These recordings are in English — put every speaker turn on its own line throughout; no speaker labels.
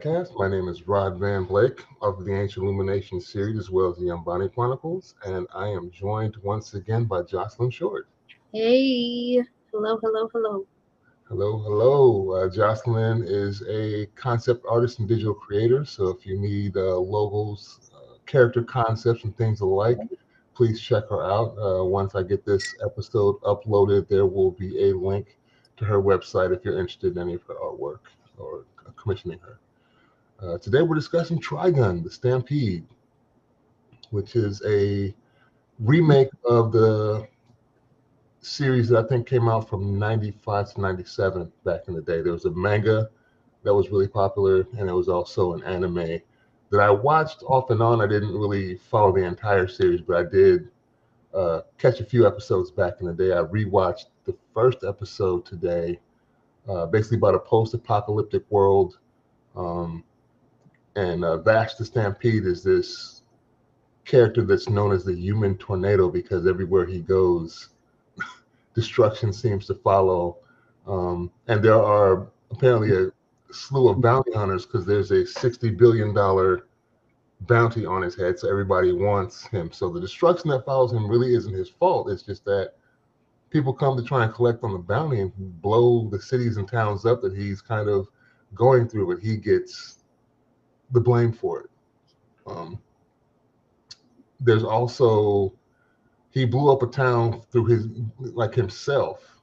Podcast. My name is Rod Van Blake of the Ancient Illumination series as well as the Umbani Chronicles, and I am joined once again by Jocelyn Short.
Hey, hello, hello, hello.
Hello, hello. Jocelyn is a concept artist and digital creator, so if you need logos, character concepts, and things alike, please check her out. Once I get this episode uploaded, there will be a link to her website if you're interested in any of her artwork or commissioning her. Today we're discussing Trigun, the Stampede, which is a remake of the series that I think came out from 95 to 97 back in the day. There was a manga that was really popular, and there was also an anime that I watched off and on. I didn't really follow the entire series, but I did catch a few episodes back in the day. I rewatched the first episode today, basically about a post-apocalyptic world. Um, and Vash the Stampede is this character that's known as the human tornado because everywhere he goes, destruction seems to follow. And there are apparently a slew of bounty hunters because there's a $60 billion bounty on his head. So everybody wants him. So the destruction that follows him really isn't his fault. It's just that people come to try and collect on the bounty and blow the cities and towns up that he's kind of going through, but he gets the blame for it. Um, there's also he blew up a town through his like himself,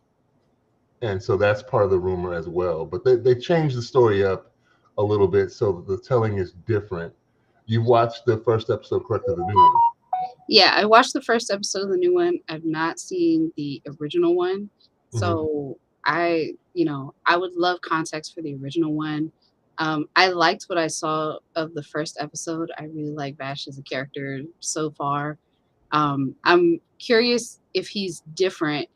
and so that's part of the rumor as well. But they changed the story up a little bit so that the telling is different. You watched the first episode, correct, of the new one?
Yeah, I watched the first episode of the new one. I've not seen the original one.
Mm-hmm.
So I would love context for the original one. I liked what I saw of the first episode. I really like Vash as a character so far. I'm curious if he's different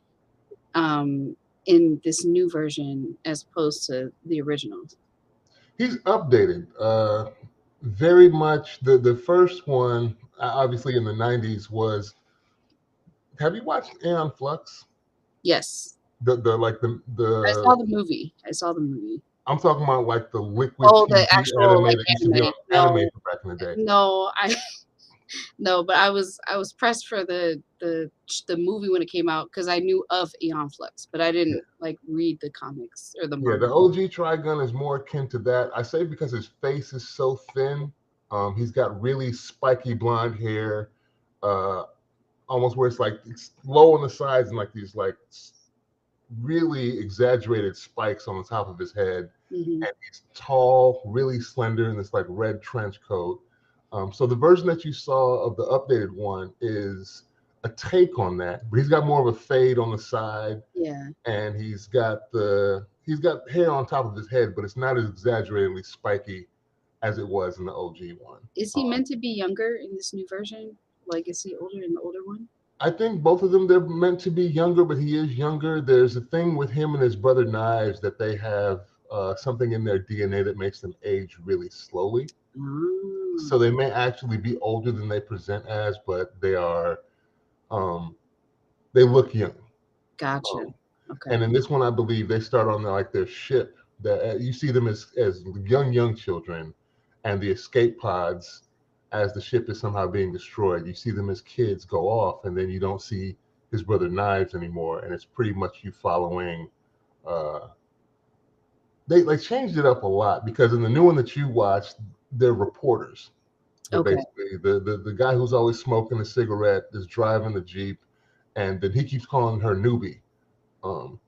in this new version as opposed to the original.
He's updated very much. The first one, obviously in the '90s, was. Have you watched Aeon Flux?
Yes.
The like
I
the
saw the movie. I saw the movie.
I'm talking about like the liquid
Oh, the
TV
actual,
anime
like,
that used to be
anime.
on anime
No,
from back in the day.
no, I no, but I was pressed for the movie when it came out because I knew of Aeon Flux, but I
Yeah,
didn't, like, read the comics or the
yeah. The
manga.
OG Trigun is more akin to that. I say because his face is so thin. He's got really spiky blonde hair, uh, almost where it's like it's low on the sides and like these like really exaggerated spikes on the top of his head.
Mhm.
And he's tall, really slender in this like red trench coat. So the version that you saw of the updated one is a take on that, but he's got more of a fade on the side,
Yeah.
and he's got hair on top of his head, but it's not as exaggeratedly spiky as it was in the OG one.
Is he
Um,
meant to be younger in this new version? Like, is he older in the older one?
I think both of them they're meant to be younger, but he is younger. There's a thing with him and his brother Knives that they have something in their DNA that makes them age really slowly.
Ah,
So they may actually be older than they present as, but um, they look young.
gotcha.
Um, and
Okay.
in this one, I believe they start on like their ship. That you see them as young children, and the escape pods as the ship is somehow being destroyed. You see them as kids go off, and then you don't see his brother Knives anymore, and it's pretty much you following. Uh, they changed it up a lot because in the new one that you watched, they're reporters. They're
Okay.
basically the guy who's always smoking a cigarette is driving the Jeep, and then he keeps calling her newbie. Um,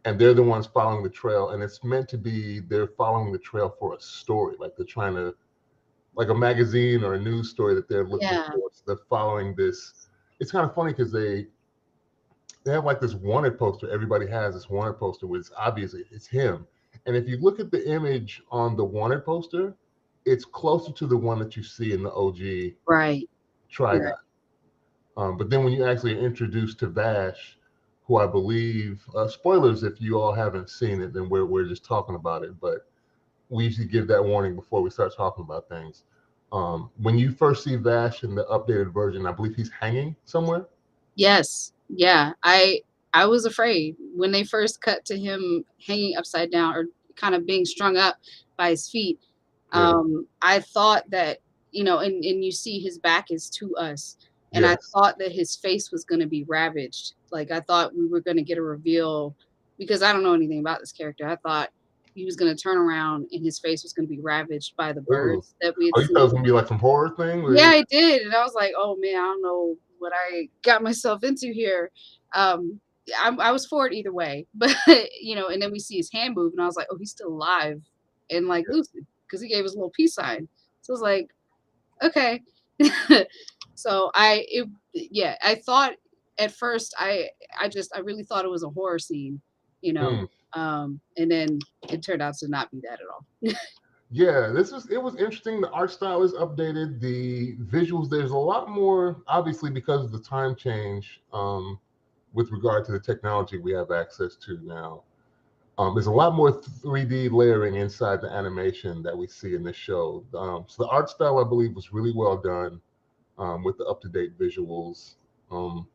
and they're the ones following the trail, and it's meant to be they're following the trail for a story, like they're trying to like a magazine or a news story that they're looking
Yeah.
for. So they're following this. It's kind of funny because they have like this wanted poster. Everybody has this wanted poster, which obviously it's him. And if you look at the image on the wanted poster, it's closer to the one that you see in the OG
Right. Right.
Trigon. But then when you actually introduce to Vash, who I believe, spoilers if you all haven't seen it, then we're just talking about it. But we usually give that warning before we start talking about things. When you first see Vash in the updated version, I believe he's hanging somewhere.
Yes. Yeah. I was afraid when they first cut to him hanging upside down or kind of being strung up by his feet.
Yeah.
I thought that, and you see his back is to us. And I
Yes.
thought that his face was going to be ravaged. Like, I thought we were going to get a reveal because I don't know anything about this character. I thought he was going to turn around and his face was going to be ravaged by the
Ooh.
birds that we had
Oh, you thought it
seen.
was gonna be like some horror thing?
Yeah, I did, and I was like, "Oh man, I don't know what I got myself into here." I was for it either way, but and then we see his hand move, and I was like, "Oh, he's still alive and like lucid," because he gave us a little peace sign. So I was like, "Okay." So yeah, I thought at first I really thought it was a horror scene, you know,
Mm.
and then it turned out to not be that at all.
Yeah, it was interesting. The art style is updated. The visuals, there's a lot more, obviously, because of the time change, with regard to the technology we have access to now. There's a lot more 3D layering inside the animation that we see in this show. So the art style, I believe, was really well done, with the up-to-date visuals. Um,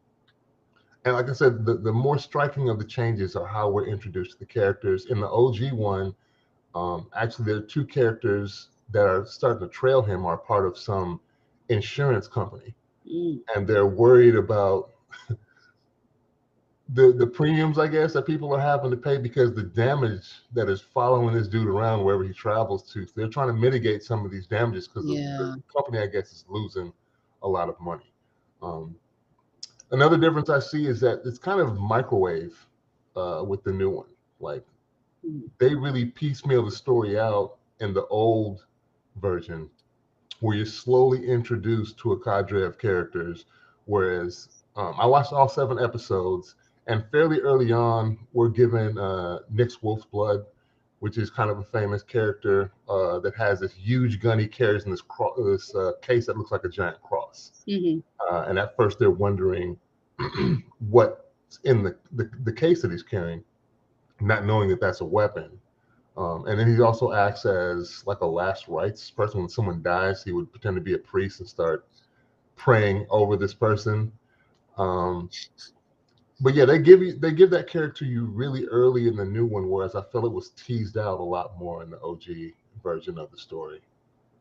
and like I said, the more striking of the changes are how we're introduced to the characters. In the OG one, actually, there are two characters that are starting to trail him are part of some insurance company,
Mm,
and they're worried about the premiums, I guess, that people are having to pay because the damage that is following this dude around wherever he travels to. So they're trying to mitigate some of these damages because the
yeah.
company, I guess, is losing a lot of money. Um, Another difference I see is that it's kind of microwave, with the new one. Like,
Mm,
they really piecemeal the story out in the old version, where you're slowly introduced to a cadre of characters. Whereas, I watched all 7 episodes, and fairly early on, we're given Nick's Wolf's Blood, which is kind of a famous character, that has this huge gun he carries in this case that looks like a giant cross.
mhm.
And at first, they're wondering what's in the case that he's carrying, not knowing that that's a weapon. And then he also acts as like a last rites person. When someone dies, he would pretend to be a priest and start praying over this person. Um, but yeah, they give that character you really early in the new one, whereas I feel it was teased out a lot more in the OG version of the story.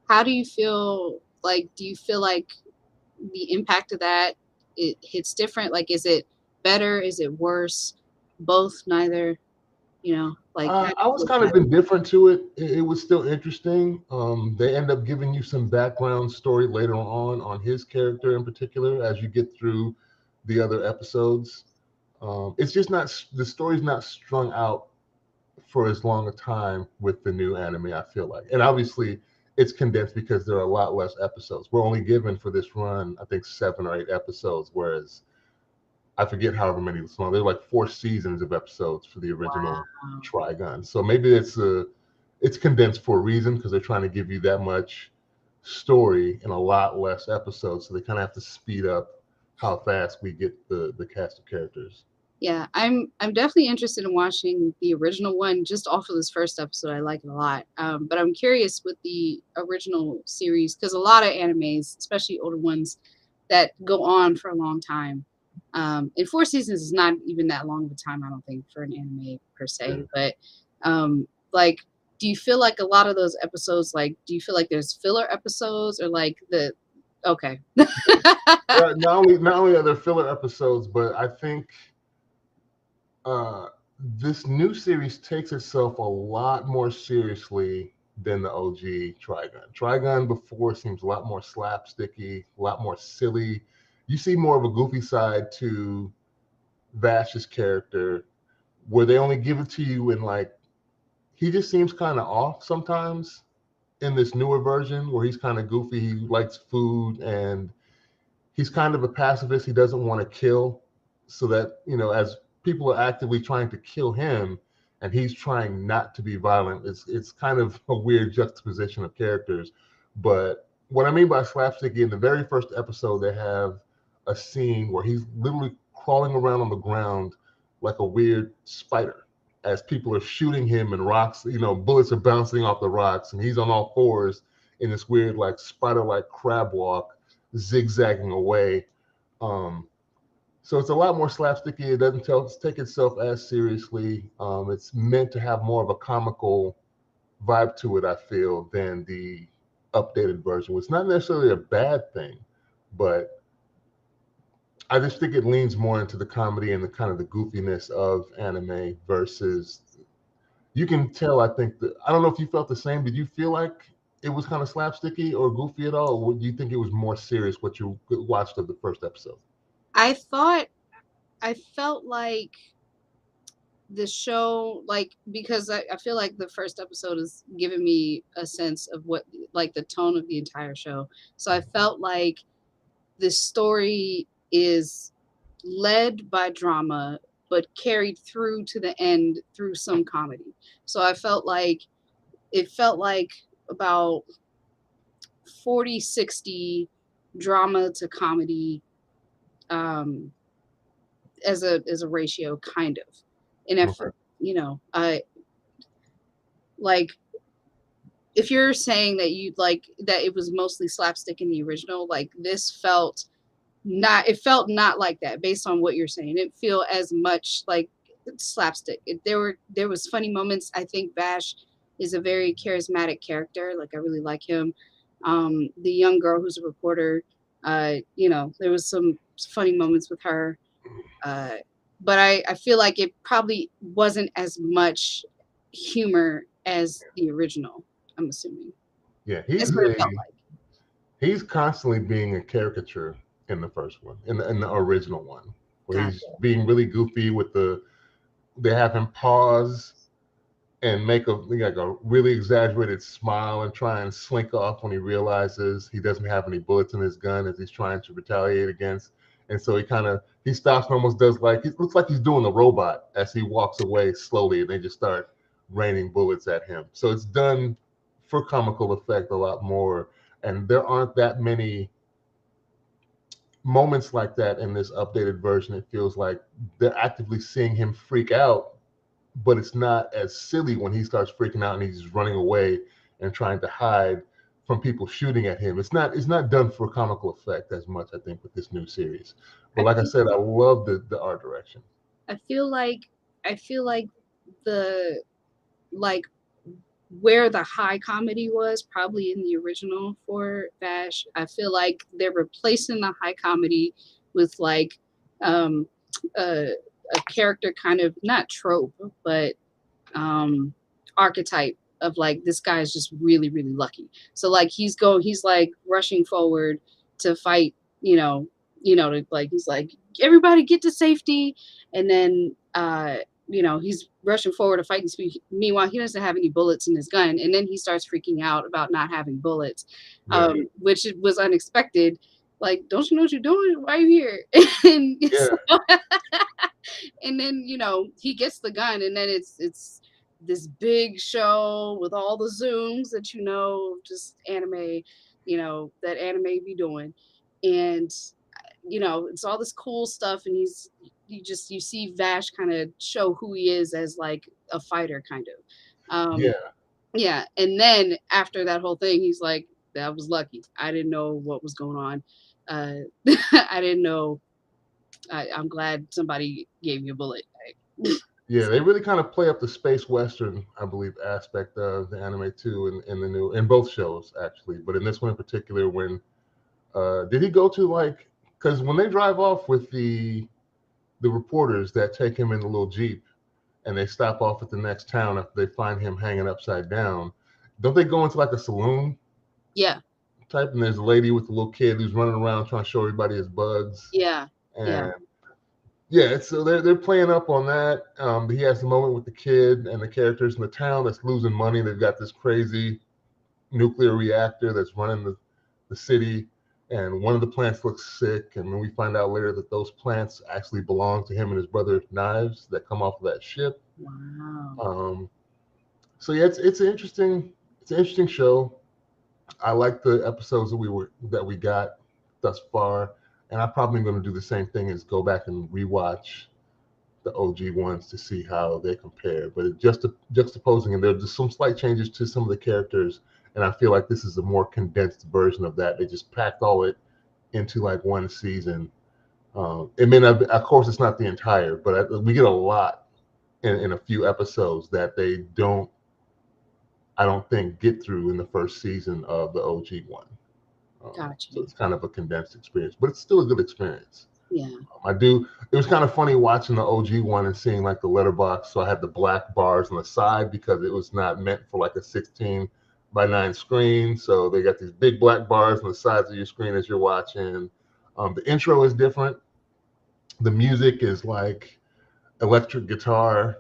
How do you feel like do you feel like the impact of that, it hits different? Like, is it better? Is it worse? Both, neither? Like, how do
I
you
was
feel
kind
about
of indifferent to it. It was still interesting. They end up giving you some background story later on his character in particular as you get through the other episodes. It's just not the story's not strung out for as long a time with the new anime, I feel like. And obviously it's condensed because there are a lot less episodes. We're only given for this run, I think 7 or 8 episodes, whereas I forget however many it's long. There were like 4 seasons of episodes for the original
wow.
Trigun. So maybe it's condensed for a reason because they're trying to give you that much story in a lot less episodes. So they kind of have to speed up how fast we get the cast of characters.
Yeah, I'm definitely interested in watching the original one just off of this first episode. I like it a lot. But I'm curious with the original series because a lot of animes, especially older ones, that go on for a long time. And 4 seasons is not even that long of a time, I don't think, for an anime per se.
Yeah.
But like, do you feel like a lot of those episodes, like, do you feel like there's filler episodes or like the okay.
Not only are there filler episodes, but I think uh, this new series takes itself a lot more seriously than the OG Trigun. Trigun before seems a lot more slapsticky, a lot more silly. You see more of a goofy side to Vash's character, where they only give it to you in like he just seems kind of off sometimes in this newer version where he's kind of goofy. He likes food and he's kind of a pacifist. He doesn't want to kill, so that as people are actively trying to kill him, and he's trying not to be violent. It's kind of a weird juxtaposition of characters. But what I mean by slapsticky, in the very first episode, they have a scene where he's literally crawling around on the ground like a weird spider as people are shooting him and rocks, bullets are bouncing off the rocks, and he's on all fours in this weird like spider-like crab walk zigzagging away. Um, so it's a lot more slapsticky. It doesn't take itself as seriously. It's meant to have more of a comical vibe to it, I feel, than the updated version. It's not necessarily a bad thing, but I just think it leans more into the comedy and the kind of the goofiness of anime versus. You can tell. I think that I don't know if you felt the same. Did you feel like it was kind of slapsticky or goofy at all, or do you think it was more serious what you watched of the first episode?
I thought I felt like the show, like, because I feel like the first episode is giving me a sense of what, like, the tone of the entire show. So I felt like the story is led by drama but carried through to the end through some comedy. So I felt like it felt like about 40-60 drama to comedy, um as a ratio, kind of. And if
Okay.
I like, if you're saying that you like that it was mostly slapstick in the original, like, this felt not, it felt not like that based on what you're saying. It didn't feel as much like slapstick. There was funny moments. I think Vash is a very charismatic character. Like, I really like him. The young girl who's a reporter, there was some funny moments with her. Uh, but I feel like it probably wasn't as much humor as the original, I'm assuming.
Yeah,
That's what it felt like.
he's constantly being a caricature in the first one, in the original one, where he's
Gotcha.
being really goofy with they have him pause and make like a really exaggerated smile and try and slink off when he realizes he doesn't have any bullets in his gun as he's trying to retaliate against. And so he stops and almost does like, it looks like he's doing the robot as he walks away slowly, and they just start raining bullets at him. So it's done for comical effect a lot more. And there aren't that many moments like that in this updated version. It feels like they're actively seeing him freak out, but it's not as silly when he starts freaking out and he's running away and trying to hide from people shooting at him. It's not done for comical effect as much, I think, with this new series. But
I
like I
feel
said, I love the art direction.
I feel like I feel like the like where the high comedy was probably in the original for Vash. I feel like they're replacing the high comedy with, like, um a, a character kind of, not trope, but um archetype of, like, this guy is just really really lucky. So, like, he's like rushing forward to fight, like, he's like, everybody get to safety. And then he's rushing forward to fight these people. Meanwhile, he doesn't have any bullets in his gun, and then he starts freaking out about not having bullets,
Yeah,
which was unexpected. Like, don't you know what you're doing? Why are you here? and
yeah,
so, and then he gets the gun, and then it's this big show with all the zooms that just anime, that anime be doing. And it's all this cool stuff, and you see Vash kind of show who he is as, like, a fighter, kind of.
yeah,
Yeah. And then after that whole thing, he's like, that was lucky. I didn't know what was going on. I didn't know. I'm glad somebody gave you a bullet.
yeah. They really kind of play up the space western, I believe, aspect of the anime too, in the new, in both shows actually, but in this one in particular, when did he go to, like, because when they drive off with the reporters that take him in the little jeep and they stop off at the next town after they find him hanging upside down, don't they go into like a saloon
Yeah.
type, and there's a lady with a little kid who's running around trying to show everybody his bugs.
Yeah. Yeah.
And yeah, so they're playing up on that. He has the moment with the kid and the characters in the town that's losing money. They've got this crazy nuclear reactor that's running the city, and one of the plants looks sick, and then we find out later that those plants actually belong to him and his brother Knives that come off of that ship.
Wow.
Um, so yeah, it's an interesting show. I like the episodes that we got thus far, and I'm probably going to do the same thing as go back and rewatch the OG ones to see how they compare. But just juxtaposing, and there's just some slight changes to some of the characters, and I feel like this is a more condensed version of that. They just packed all it into like one season. It may not be, of course, it's not the entire, but we get a lot in a few episodes that they don't. I don't think get through in the first season of the OG one. So
Gotcha.
it's kind of a condensed experience, but it's still a good experience.
Yeah.
I do. It was kind of funny watching the OG one and seeing like the letterbox. So I had the black bars on the side because it was not meant for like a 16:9 screen. So they got these big black bars on the sides of your screen as you're watching. The intro is different. The music is like electric guitar.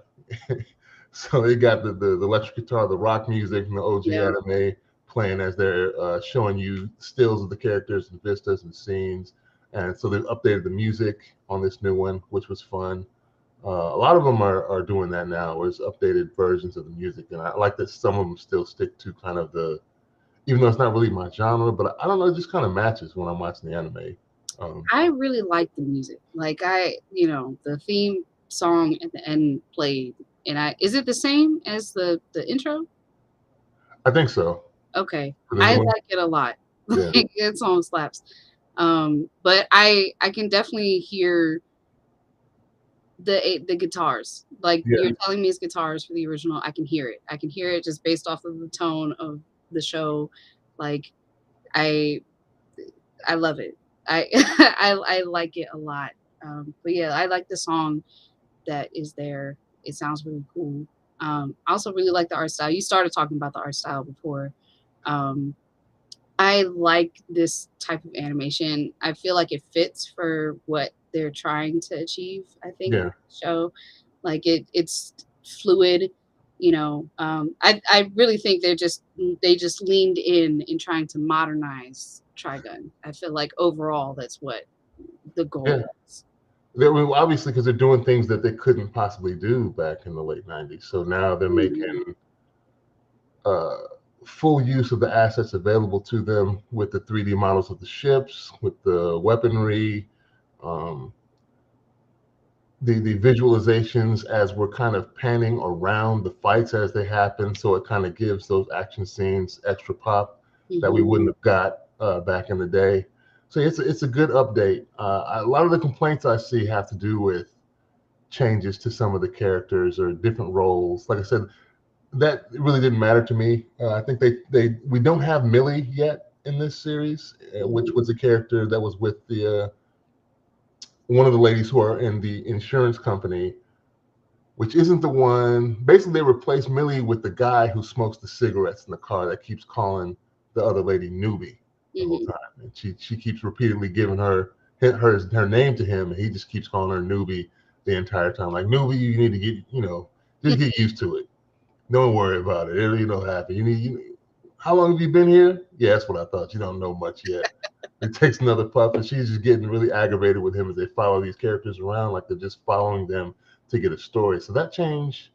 So they got the electric guitar, the rock music from the OG
Yeah.
anime playing as they're showing you stills of the characters and vistas and scenes. And so they've updated the music on this new one, which was fun. A lot of them are doing that now, where it's updated versions of the music. And I like that some of them still stick to kind of even though it's not really my genre, but I don't know, it just kind of matches when I'm watching the anime.
I really like the music. Like the theme song at the end played, and is it the same as the intro?
I think so.
Okay,
For the
I
new one,
like it a lot.
yeah,
Like that song slaps. But I can definitely hear the guitars. Like
yeah,
you're telling me it's guitars for the original. I can hear it. I can hear it just based off of the tone of the show. Like I I love it. I I like it a lot. But yeah, I like the song that is there. It sounds really cool. I also really like the art style. You started talking about the art style before. Um, I like this type of animation. I feel like it fits for what they're trying to achieve, I think,
yeah.
with the show. Like it's fluid, I really think they just leaned in trying to modernize Trigun. I feel like overall that's what the goal
Yeah.
was.
Well, obviously, because they're doing things that they couldn't possibly do back in the late '90s. So now they're
Mhm.
making uh, full use of the assets available to them with the 3D models of the ships, with the weaponry, um, the visualizations as we're kind of panning around the fights as they happen. So it kind of gives those action scenes extra pop that we
Mhm.
wouldn't have got back in the day. So it's a good update. A lot of the complaints I see have to do with changes to some of the characters or different roles. Like I said, that really didn't matter to me. I think we don't have Millie yet in this series, which
Mhm.
was a character that was with the one of the ladies who are in the insurance company, which isn't the one. Basically, they replaced Millie with the guy who smokes the cigarettes in the car that keeps calling the other lady newbie the whole
Mhm.
time, and she keeps repeatedly giving her name to him, and he just keeps calling her newbie the entire time. Like newbie, you need to get just get used to it. Don't worry about it. It'll happen. How long have you been here? Yeah, that's what I thought. You don't know much yet. It takes another puff, and she's just getting really aggravated with him as they follow these characters around, like they're just following them to get a story. So that change,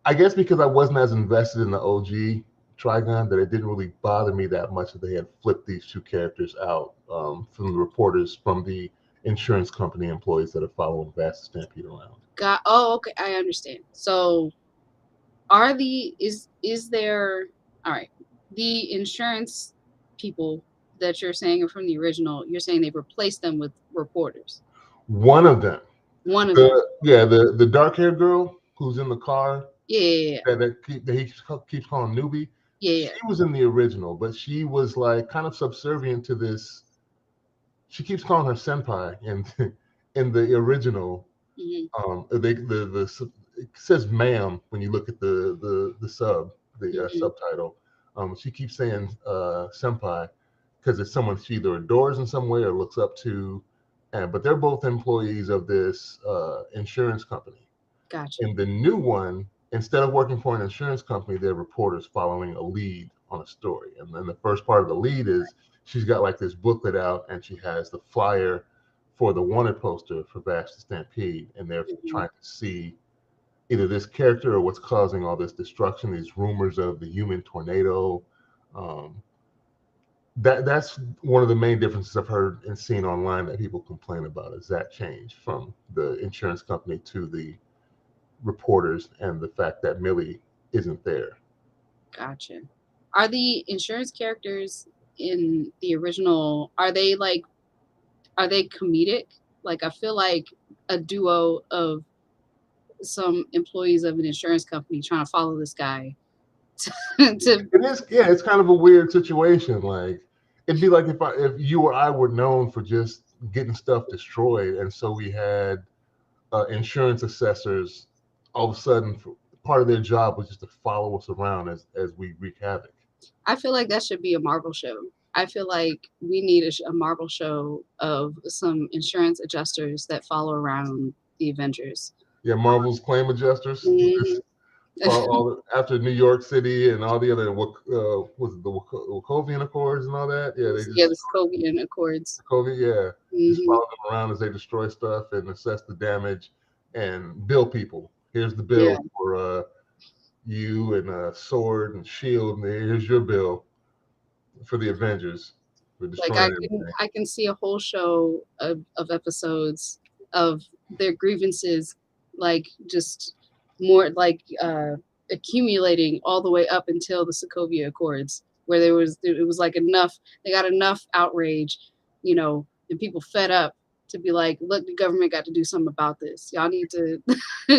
I guess, because I wasn't as invested in the OG Trigun, that it didn't really bother me that much that they had flipped these two characters out from the reporters from the insurance company employees that are following Vast Stampede around.
Okay, I understand. So is there all right, the insurance people that you're saying are from the original, you're saying they've replaced them with reporters.
One of them,
One of them.
the dark haired girl who's in the car
Yeah, yeah,
that he keeps calling newbie.
yeah,
She
yeah.
was in the original, but she was like kind of subservient to this. She keeps calling her senpai in the original.
Mhm,
It says ma'am when you look at the
mhm,
subtitle. She keeps saying senpai because it's someone she either adores in some way or looks up to. And but they're both employees of this insurance company.
gotcha.
In the new one, instead of working for an insurance company, they're reporters following a lead on a story. And then the first part of the lead is she's got like this booklet out and she has the flyer for the wanted poster for Vash the Stampede. And they're
Mhm,
trying to see either this character or what's causing all this destruction, these rumors of the human tornado. Um, that's one of the main differences I've heard and seen online that people complain about is that change from the insurance company to the reporters and the fact that Millie isn't there.
gotcha. Are the insurance characters in the original, are they comedic? Like I feel like a duo of some employees of an insurance company trying to follow this guy to
It is, yeah. It's kind of a weird situation. Like it'd be like if you or I were known for just getting stuff destroyed, and so we had insurance assessors. All of a sudden, part of their job was just to follow us around as we wreak havoc.
I feel like that should be a Marvel show. I feel like we need a Marvel show of some insurance adjusters that follow around the Avengers.
Yeah, Marvel's claim adjusters.
Mhm.
For after New York City and all the other was it the Wakovian Accords and all that. Yeah, they
Yeah,
just
the Sokovian Accords.
Sokovia, yeah, just
Hmm.
follow them around as they destroy stuff and assess the damage and bill people. Here's the
Yeah,
bill for you and Sword and Shield, and here's your bill for the Avengers for
like
destroying everything.
I can see a whole show of episodes of their grievances, like just more like accumulating all the way up until the Sokovia Accords, where it was like enough. They got enough outrage, and people fed up to be like, look, the government got to do something about this. Y'all need to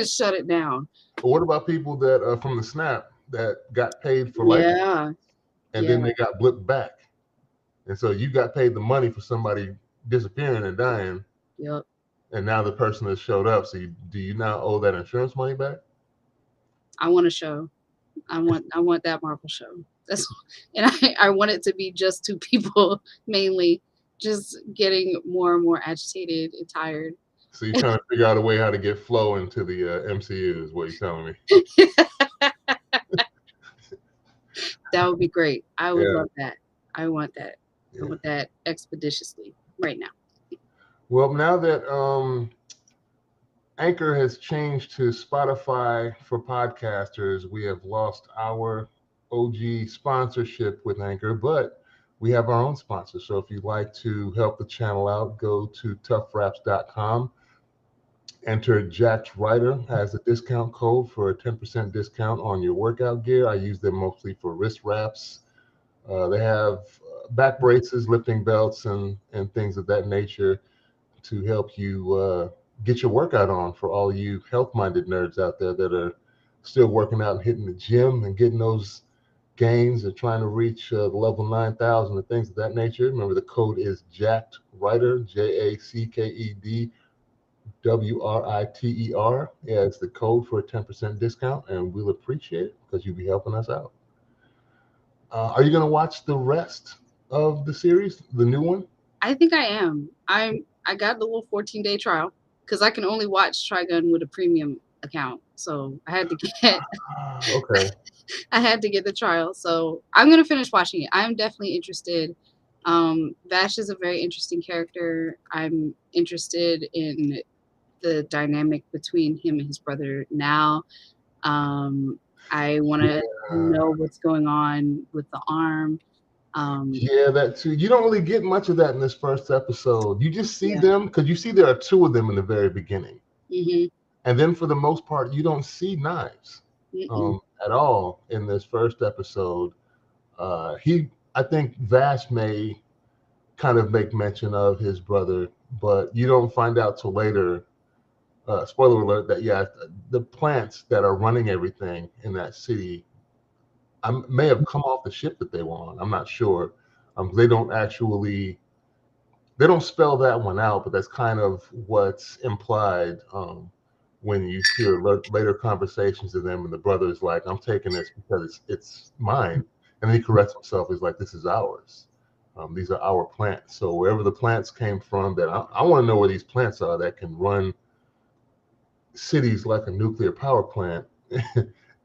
shut it down.
But what about people that from the snap that got paid for life
Yeah,
and
yeah,
then they got blipped back? And so you got paid the money for somebody disappearing and dying,
yep.
and now the person has showed up. So do you now owe that insurance money back?
I want a show. I want that Marvel show. That's and I want it to be just two people mainly, just getting more and more agitated and tired.
So you're trying to figure out a way how to get flow into the MCU is what you're telling me.
That would be great. I would
Yeah,
love that. I want that. I
yeah.
want that expeditiously right now.
Well, now that Anchor has changed to Spotify for podcasters, we have lost our OG sponsorship with Anchor, but we have our own sponsor. So if you'd like to help the channel out, go to toughraps.com. Enter Jack's Writer as a discount code for a 10% discount on your workout gear. I use them mostly for wrist wraps. They have back braces, lifting belts, and things of that nature to help you get your workout on for all you health-minded nerds out there that are still working out and hitting the gym and getting those gains and trying to reach the level 9,000 and things of that nature. Remember, the code is Jacked Writer, JACKED WRITER. Yeah, it's the code for a 10% discount, and we'll appreciate it because you'll be helping us out. Are you going to watch the rest of the series, the new one?
I think I am. I got the little 14-day trial because I can only watch Trigun with a premium account. So I had to get
Okay.
I had to get the trial. So I'm gonna finish watching it. I'm definitely interested. Vash is a very interesting character. I'm interested in the dynamic between him and his brother now. I want to
Yeah.
know what's going on with the arm. Um,
Yeah, that too. You don't really get much of that in this first episode. You just see
yeah.
them because you see there are two of them in the very beginning.
Hmm.
And then for the most part, you don't see Knives
Mm-mm.
at all in this first episode. I think Vash may kind of make mention of his brother, but you don't find out till later. Spoiler alert! That yeah, the plants that are running everything in that city may have come off the ship that they were on. I'm not sure. They don't actually they don't spell that one out, but that's kind of what's implied when you hear later conversations of them, and the brother is like, "I'm taking this because it's mine," and then he corrects himself. He's like, "This is ours. These are our plants." So wherever the plants came from, that I want to know where these plants are that can run cities like a nuclear power plant,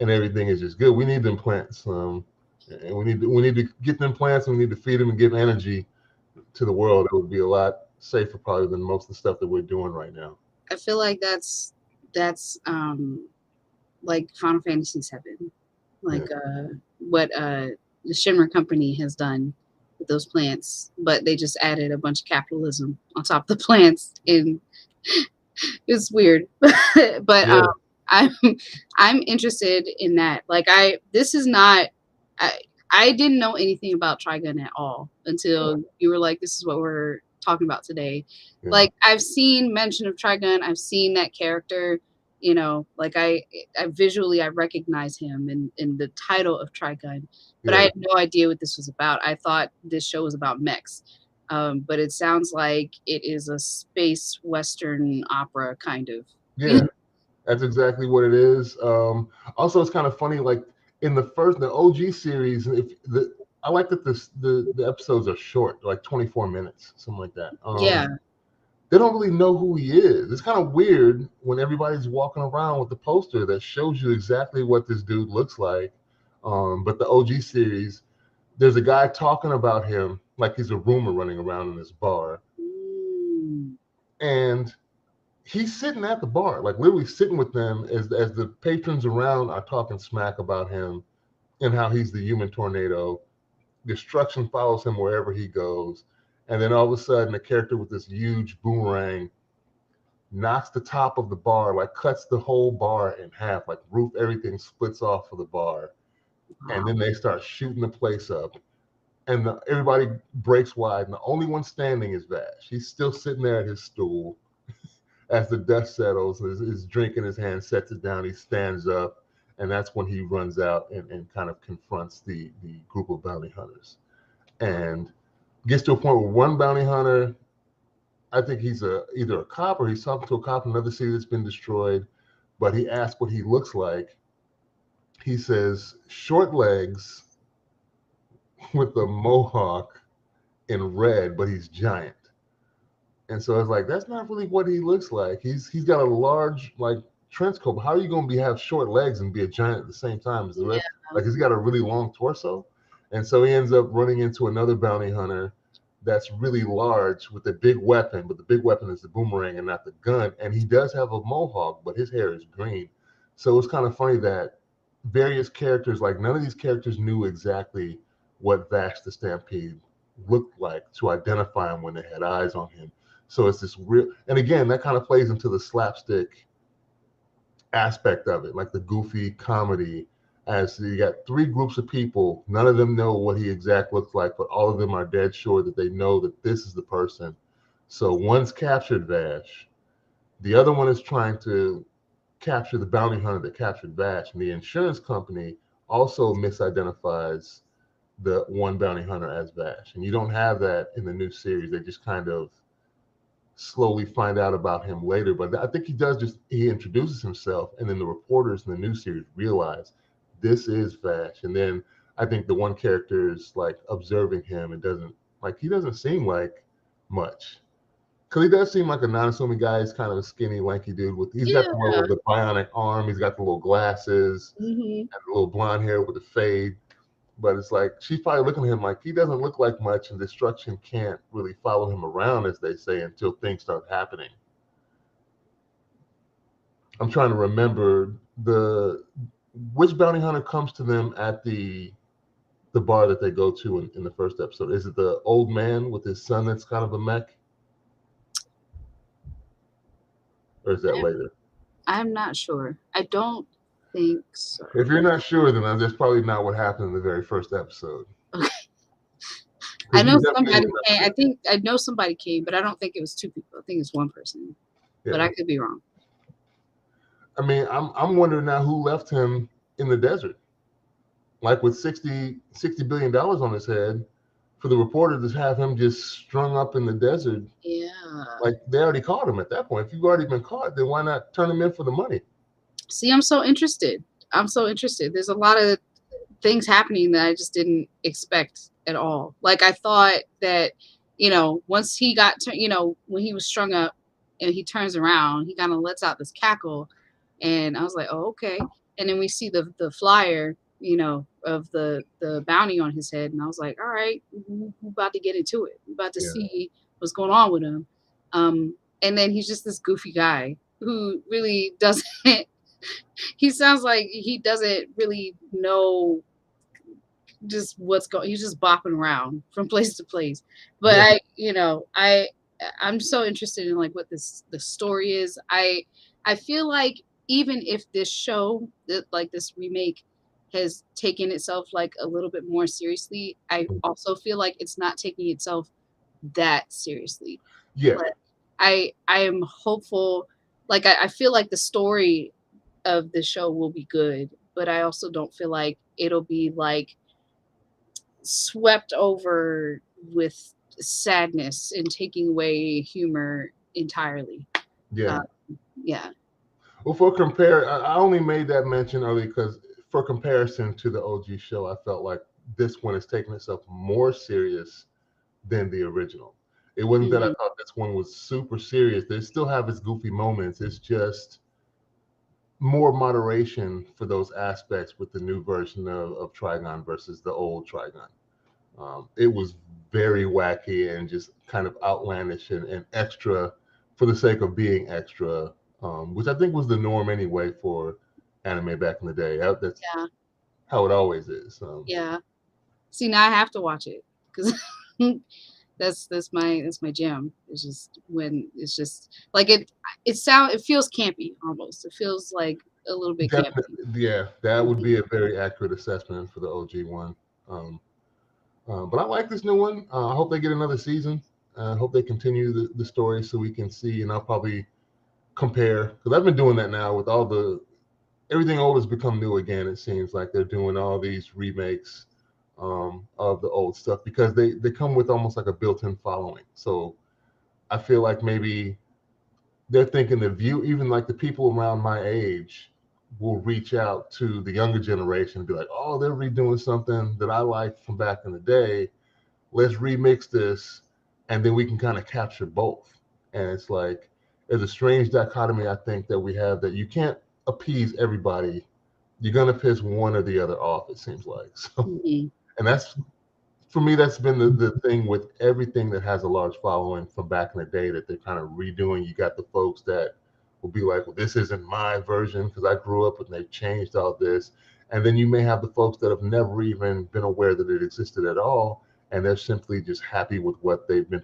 and everything is just good. We need them plants, and we need to get them plants, and we need to feed them and give energy to the world. It would be a lot safer probably than most of the stuff that we're doing right now.
I feel like that's like Final Fantasy VII,
Yeah.
like what the Shinra company has done with those plants, but they just added a bunch of capitalism on top of the plants, and it's weird. But
Yeah.
I'm I'm interested in that. Like this is not. I I didn't know anything about Trigun at all until you were like, "This is what we're talking about today."
Yeah.
Like I've seen mention of Trigun, I've seen that character, You know, like I visually I recognize him in the title of Trigun, but I
Yeah.
had no idea what this was about. I thought this show was about mechs. But it sounds like it is a space western opera kind of.
Yeah. That's exactly what it is. Also, it's kind of funny, like in the OG series, if I like that the episodes are short, like 24 minutes, something like that.
Yeah.
They don't really know who he is. It's kind of weird when everybody's walking around with the poster that shows you exactly what this dude looks like. But the OG series, there's a guy talking about him like he's a rumor running around in this bar,
Mm.
and he's sitting at the bar, like literally sitting with them as the patrons around are talking smack about him and how he's the human tornado. Destruction follows him wherever he goes. And then all of a sudden, a character with this huge boomerang knocks the top of the bar, like cuts the whole bar in half, like roof, everything splits off of the bar. And
Wow.
then they start shooting the place up. And everybody breaks wide. And the only one standing is Vash. He's still sitting there at his stool. As the dust settles, his drink in his hand, sets it down, he stands up, and that's when he runs out and kind of confronts the group of bounty hunters. And gets to a point where one bounty hunter, I think he's either a cop or he's talking to a cop in another city that's been destroyed, but he asks what he looks like. He says, short legs with a mohawk in red, but he's giant. And so it's like that's not really what he looks like. He's got a large like trench coat. But how are you going to have short legs and be a giant at the same time as the rest?
Yeah.
Like he's got a really long torso, and so he ends up running into another bounty hunter that's really large with a big weapon, but the big weapon is the boomerang and not the gun. And he does have a mohawk, but his hair is green. So it's kind of funny that various characters, like none of these characters knew exactly what Vash the Stampede looked like to identify him when they had eyes on him. So it's this real, and again, that kind of plays into the slapstick aspect of it, like the goofy comedy. As you got three groups of people, none of them know what he exactly looks like, but all of them are dead sure that they know that this is the person. So one's captured Vash, the other one is trying to capture the bounty hunter that captured Vash, and the insurance company also misidentifies the one bounty hunter as Vash. And you don't have that in the new series. They just kind of slowly find out about him later. But I think he introduces himself, and then the reporters in the new series realize this is Vash. And then I think the one character is like observing him and he doesn't seem like much. Because he does seem like a non-assuming guy. He's kind of a skinny, lanky dude he's got
Yeah.
the bionic arm, he's got the little glasses,
Hmm.
and the little blonde hair with the fade. But it's like she's probably looking at him like he doesn't look like much, and destruction can't really follow him around, as they say, until things start happening. I'm trying to remember the which bounty hunter comes to them at the bar that they go to in the first episode. Is it the old man with his son that's kind of a mech, or is that later?
I'm not sure. I don't think so.
If you're not sure, then that's probably not what happened in the very first episode.
Okay. I
Because you
know
definitely
somebody
remember
came. I
that.
think I know somebody came, but I don't think it was two people. I think it's one person. But
Yeah.
I could be wrong.
I mean, I'm wondering now who left him in the desert, like with $60 billion on his head, for the reporter to have him just strung up in the desert.
Yeah.
Like they already caught him at that point. If you've already been caught, then why not turn him in for the money?
See, I'm so interested. I'm so interested. There's a lot of things happening that I just didn't expect at all. Like I thought that, once he got to, when he was strung up and he turns around, he kind of lets out this cackle, and I was like, oh, okay. And then we see the flyer, of the bounty on his head, and I was like, all right, we're about to get into it. We're about to
Yeah.
see what's going on with him. And then he's just this goofy guy who really doesn't. He sounds like he doesn't really know just what's going. He's just bopping around from place to place. But
Yeah.
I'm so interested in like what the story is. I feel like even if this show, like this remake, has taken itself like a little bit more seriously, I also feel like it's not taking itself that seriously.
Yeah.
But I am hopeful like I feel like the story of the show will be good, but I also don't feel like it'll be like swept over with sadness and taking away humor entirely.
Yeah.
Uh, yeah.
Well, for compare, I only made that mention earlier because for comparison to the OG show, I felt like this one is taking itself more serious than the original. It wasn't that I
Hmm.
thought this one was super serious. They still have its goofy moments. It's just more moderation for those aspects with the new version of Trigun versus the old Trigun. It was very wacky and just kind of outlandish and extra for the sake of being extra, which I think was the norm anyway for anime back in the day. That's
Yeah.
how it always is.
Yeah. See, now I have to watch it because that's my jam. It's just when it's just like it feels campy almost. It feels like a little bit campy.
Definitely, yeah, that would
Mhm.
be a very accurate assessment for the OG one. Um, but I like this new one. I hope they get another season. I hope they continue the story so we can see, and I'll probably compare because I've been doing that now with all the everything old has become new again. It seems like they're doing all these remakes of the old stuff because they come with almost like a built-in following. So I feel like maybe they're thinking the view, even like the people around my age, will reach out to the younger generation and be like, "Oh, they're redoing something that I liked from back in the day. Let's remix this," and then we can kind of capture both. And it's like there's a strange dichotomy I think that we have that you can't appease everybody. You're gonna piss one or the other off. It seems like so,
Mhm.
and that's for me. That's been the thing with everything that has a large following from back in the day that they're kind of redoing. You got the folks that will be like, "Well, this isn't my version because I grew up and they've changed all this," and then you may have the folks that have never even been aware that it existed at all, and they're simply just happy with what they've been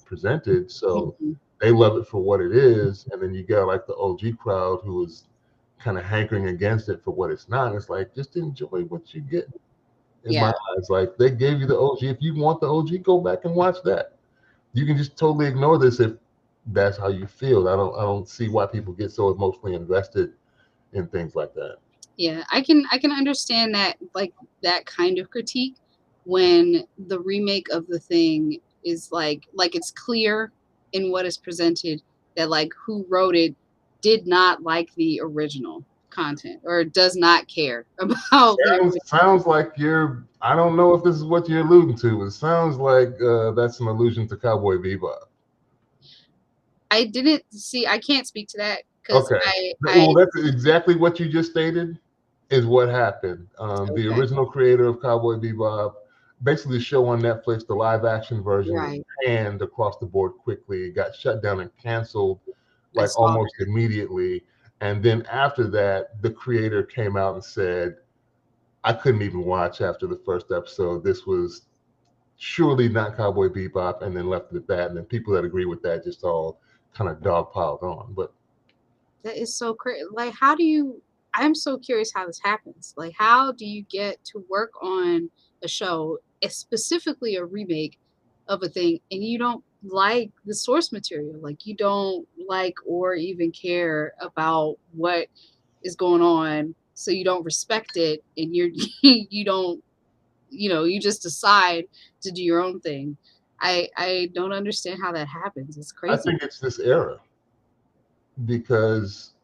presented, so
Mhm.
they love it for what it is. And then you got like the OG crowd who is kind of hankering against it for what it's not. It's like just enjoy what you get. In my
Yeah.
eyes, like they gave you the OG. If you want the OG, go back and watch that. You can just totally ignore this if that's how you feel. I don't see why people get so emotionally invested in things like that.
Yeah, I can understand that, like, that kind of critique when the remake of the thing is like it's clear in what is presented that like who wrote it did not like the original content or does not care about the
Sounds like you're. I don't know if this is what you're alluding to. It sounds like that's an allusion to Cowboy Bebop.
I didn't see I can't speak to that because
Okay.
I
Well, that's exactly what you just stated is what happened. The
okay,
original creator of Cowboy Bebop, basically the show on Netflix, the live action version was
right.
panned across the board quickly. It got shut down and canceled
I
like
saw
almost immediately. And then after that, the creator came out and said, I couldn't even watch after the first episode. This was surely not Cowboy Bebop, and then left it at that. And then people that agree with that just all kind of dogpiled on. But
that is so crazy. Like, how do you? I'm so curious how this happens. Like, how do you get to work on a show, specifically a remake of a thing, and you don't like the source material? Like, you don't like or even care about what is going on, so you don't respect it, and you're you don't, you just decide to do your own thing. I don't understand how that happens. It's
I
crazy.
think it's this era because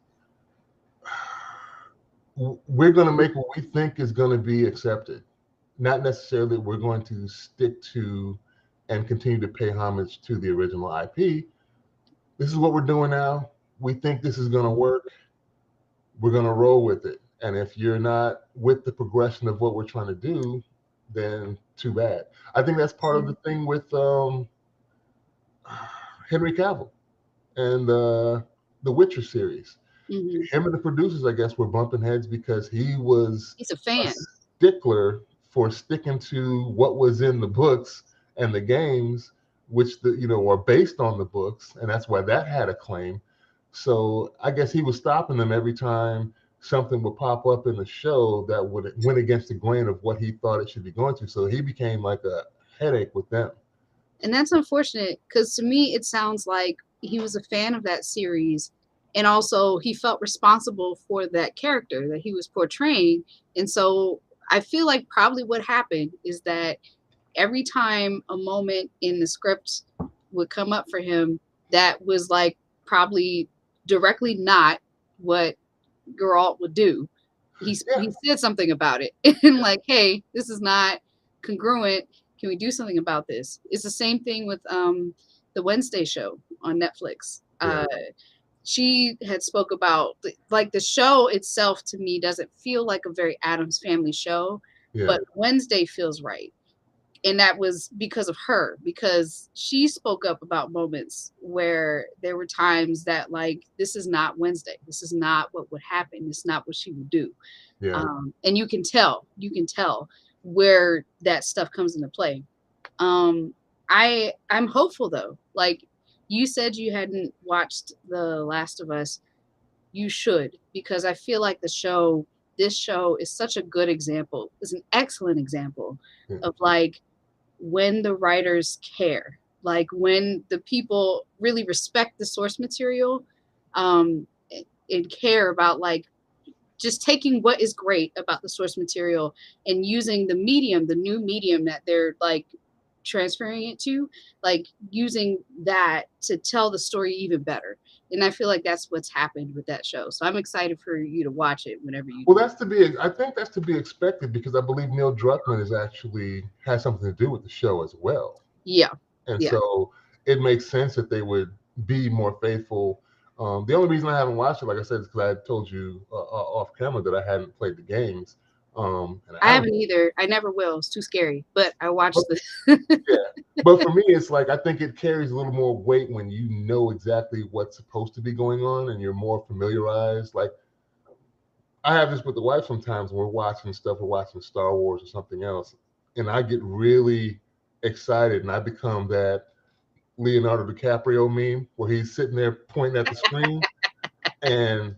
we're going to make what we think is going to be accepted. Not necessarily we're going to stick to and continue to pay homage to the original IP. This is what we're doing now. We think this is going to work. We're going to roll with it. And if you're not with the progression of what we're trying to do, then too bad. I think that's part of the thing with Henry Cavill and the Witcher series.
Hmm.
Him and the producers, I guess, were bumping heads because he was
He's a
a
fan.
stickler for sticking to what was in the books and the games, which are based on the books, and that's why that had a claim. So I guess he was stopping them every time something would pop up in the show that would went against the grain of what he thought it should be going to. So he became like a headache with them.
And that's unfortunate because to me, it sounds like he was a fan of that series and also he felt responsible for that character that he was portraying. And so I feel like probably what happened is that every time a moment in the script would come up for him that was like probably directly not what Geralt would do,
Yeah,
he said something about it and like, hey, this is not congruent. Can we do something about this? It's the same thing with the Wednesday show on Netflix.
yeah,
She had spoke about like the show itself to me doesn't feel like a very Addams Family show,
yeah,
but Wednesday feels right. And that was because of her, because she spoke up about moments where there were times that like, this is not Wednesday, this is not what would happen, it's not what she would do.
yeah.
And you can tell where that stuff comes into play. I'm hopeful though, like you said you hadn't watched The Last of Us. You should, because I feel like this show is such a good example, is an excellent example
Yeah.
of like when the writers care, like when the people really respect the source material, um, and care about like just taking what is great about the source material and using the new medium that they're like transferring it to, like using that to tell the story even better. And I feel like that's what's happened with that show. So I'm excited for you to watch it whenever you
Well,
do.
I think that's to be expected because I believe Neil Druckmann is actually has something to do with the show as well.
Yeah.
And
Yeah.
so it makes sense that they would be more faithful. The only reason I haven't watched it, like I said, is because I told you off camera that I hadn't played the games, and I
I
haven't.
haven't either. I never will. It's too scary. But I watched
But,
the
yeah, but for me, it's like I think it carries a little more weight when you know exactly what's supposed to be going on and you're more familiarized. Like I have this with the wife sometimes when we're watching stuff, we're watching Star Wars or something else, and I get really excited and I become that Leonardo DiCaprio meme where he's sitting there pointing at the screen and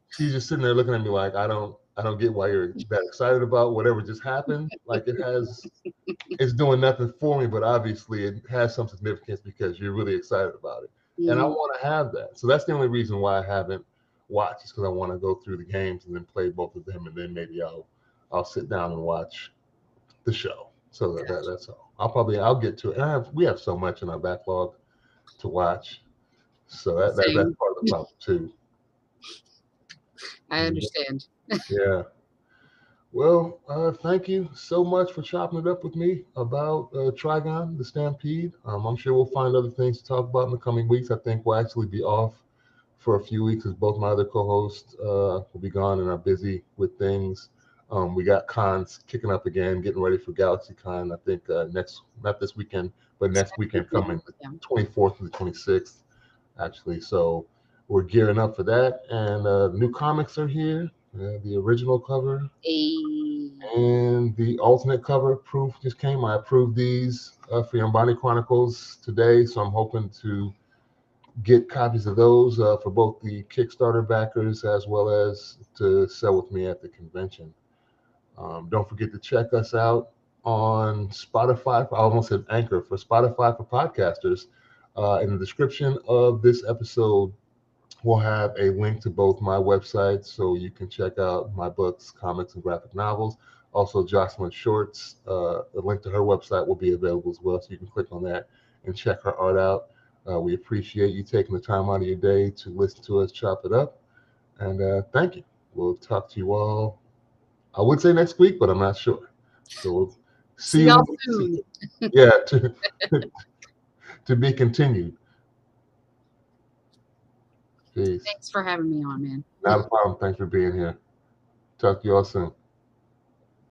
she's just sitting there looking at me like I don't get why you're that excited about whatever just happened. Like it's doing nothing for me, but obviously it has some significance because you're really excited about it. And I
Mhm.
want to have that. So that's the only reason why I haven't watched is because I want to go through the games and then play both of them and then maybe I'll sit down and watch the show. So
Gotcha.
that's all. I'll get to it. We have so much in our backlog to watch. So that's
Same.
part of the problem too.
I
Mhm.
understand.
Yeah. Well, thank you so much for chopping it up with me about Trigun, the Stampede. I'm sure we'll find other things to talk about in the coming weeks. I think we'll actually be off for a few weeks as both my other co-hosts will be gone and are busy with things. We got cons kicking up again, getting ready for GalaxyCon. I think not this weekend, but next weekend coming, the
Yeah.
24th to the 26th, actually. So we're gearing up for that. And new comics are here. The original cover
A
and the alternate cover proof just came. I approved these for Yombani Chronicles today, so I'm hoping to get copies of those for both the Kickstarter backers as well as to sell with me at the convention. Don't forget to check us out on Spotify. I almost said Anchor for Spotify for podcasters. In the description of this episode, we'll have a link to both my websites so you can check out my books, comics, and graphic novels. Also, Jocelyn Shorts, the link to her website will be available as well, so you can click on that and check her art out. We appreciate you taking the time out of your day to listen to us chop it up. And thank you. We'll talk to you all, I would say next week, but I'm not sure. So we'll see
see y'all
you.
soon.
Yeah, to be continued. Peace.
Thanks for having me on, man.
Not a problem. Thanks for being here. Talk to you all soon.